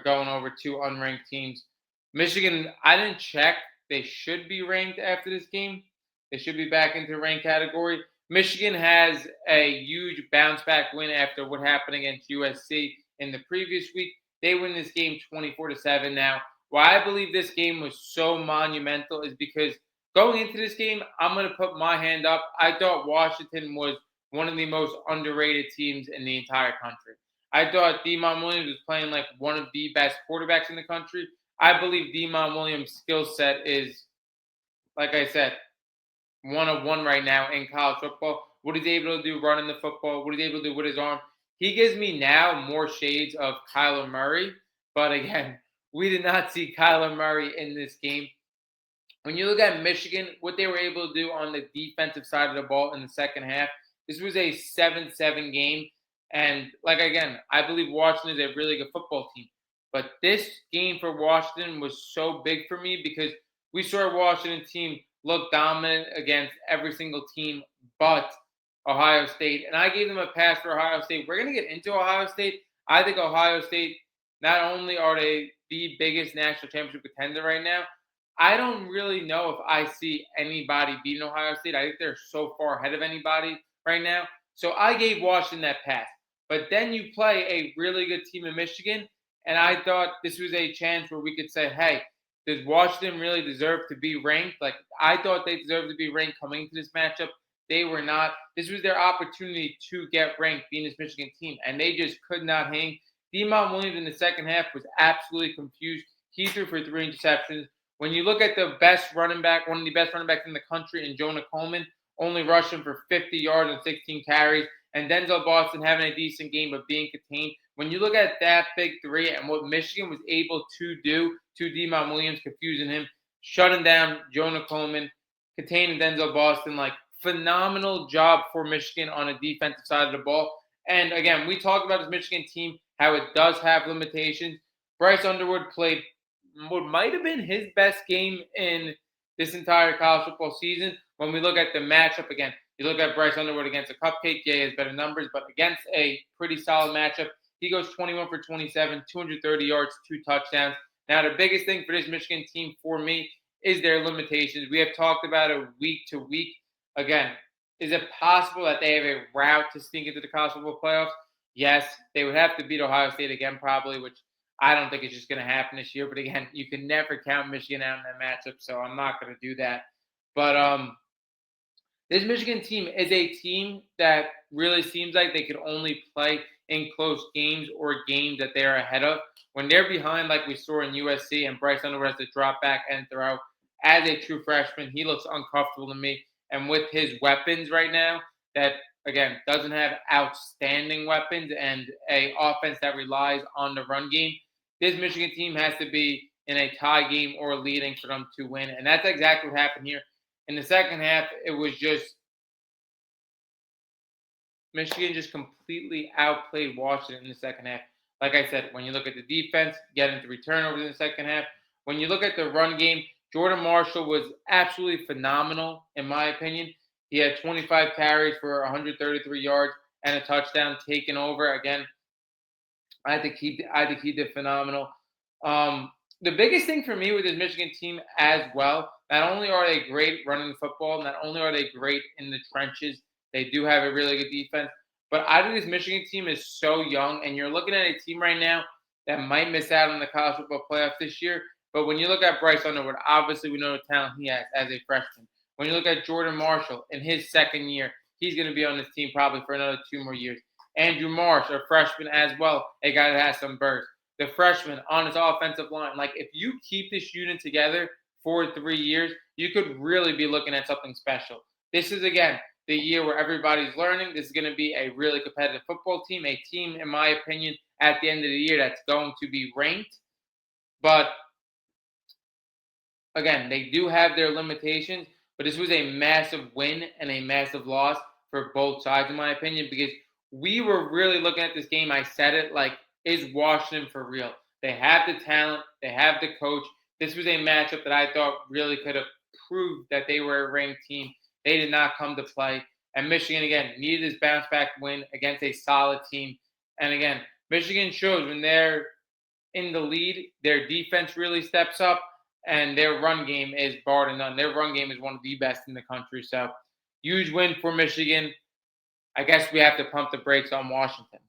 going over two unranked teams. Michigan, I didn't check. They should be ranked after this game. They should be back into the ranked category. Michigan has a huge bounce back win after what happened against USC in the previous week. They win this game 24-7 now. Why I believe this game was so monumental is because going into this game, I'm going to put my hand up. I thought Washington was one of the most underrated teams in the entire country. I thought Demon Williams was playing like one of the best quarterbacks in the country. I believe Demon Williams' skill set is, like I said, one of one right now in college football. What he's able to do running the football, what he's able to do with his arm. He gives me now more shades of Kyler Murray. But again, we did not see Kyler Murray in this game. When you look at Michigan, what they were able to do on the defensive side of the ball in the second half, this was a 7-7 game. And like again, I believe Washington is a really good football team. But this game for Washington was so big for me because we saw a Washington team look dominant against every single team but Ohio State. And I gave them a pass for Ohio State. We're going to get into Ohio State. I think Ohio State, not only are they the biggest national championship contender right now, I don't really know if I see anybody beating Ohio State. I think they're so far ahead of anybody right now. So I gave Washington that pass. But then you play a really good team in Michigan, and I thought this was a chance where we could say, hey, does Washington really deserve to be ranked? Like, I thought they deserved to be ranked coming into this matchup. They were not. This was their opportunity to get ranked being this Michigan team, and they just could not hang. Demon Williams in the second half was absolutely confused. He threw for 3 interceptions. When you look at the best running back, one of the best running backs in the country, in Jonah Coleman, only rushing for 50 yards and 16 carries, and Denzel Boston having a decent game but being contained. When you look at that big three and what Michigan was able to do to Demon Williams, confusing him, shutting down Jonah Coleman, containing Denzel Boston, like phenomenal job for Michigan on a defensive side of the ball. And again, we talked about this Michigan team, how it does have limitations. Bryce Underwood played what might have been his best game in this entire college football season. When we look at the matchup again, you look at Bryce Underwood against a cupcake. Yeah, he has better numbers, but against a pretty solid matchup, he goes 21 for 27, 230 yards, 2 touchdowns. Now, the biggest thing for this Michigan team for me is their limitations. We have talked about it week to week. Again, is it possible that they have a route to sneak into the college football playoffs? Yes, they would have to beat Ohio State again, probably, which I don't think it's just going to happen this year. But again, you can never count Michigan out in that matchup, so I'm not going to do that. But this Michigan team is a team that really seems like they could only play in close games or games that they're ahead of. When they're behind, like we saw in USC, and Bryce Underwood has to drop back and throw as a true freshman, he looks uncomfortable to me. And with his weapons right now, that again doesn't have outstanding weapons and a offense that relies on the run game, this Michigan team has to be in a tie game or leading for them to win. And that's exactly what happened here. In the second half, it was just Michigan just completely outplayed Washington in the second half. Like I said, when you look at the defense, getting to return over in the second half. When you look at the run game, Jordan Marshall was absolutely phenomenal, in my opinion. He had 25 carries for 133 yards and a touchdown taken over. Again, I think he did phenomenal. The biggest thing for me with this Michigan team as well, not only are they great running the football, not only are they great in the trenches, they do have a really good defense. But I think this Michigan team is so young, and you're looking at a team right now that might miss out on the college football playoffs this year. But when you look at Bryce Underwood, obviously we know the talent he has as a freshman. When you look at Jordan Marshall in his second year, he's going to be on this team probably for another 2 more years. Andrew Marsh, a freshman as well, a guy that has some burst. The freshman on his offensive line. Like, if you keep this unit together for 3 years, you could really be looking at something special. This is, again, the year where everybody's learning. This is going to be a really competitive football team, a team, in my opinion, at the end of the year that's going to be ranked. But, again, they do have their limitations, but this was a massive win and a massive loss for both sides, in my opinion, because we were really looking at this game. I said it, like, is Washington for real? They have the talent. They have the coach. This was a matchup that I thought really could have proved that they were a ranked team. They did not come to play. And Michigan, again, needed this bounce back win against a solid team. And again, Michigan shows when they're in the lead, their defense really steps up, and their run game is bar to none. Their run game is one of the best in the country. So, huge win for Michigan. I guess we have to pump the brakes on Washington.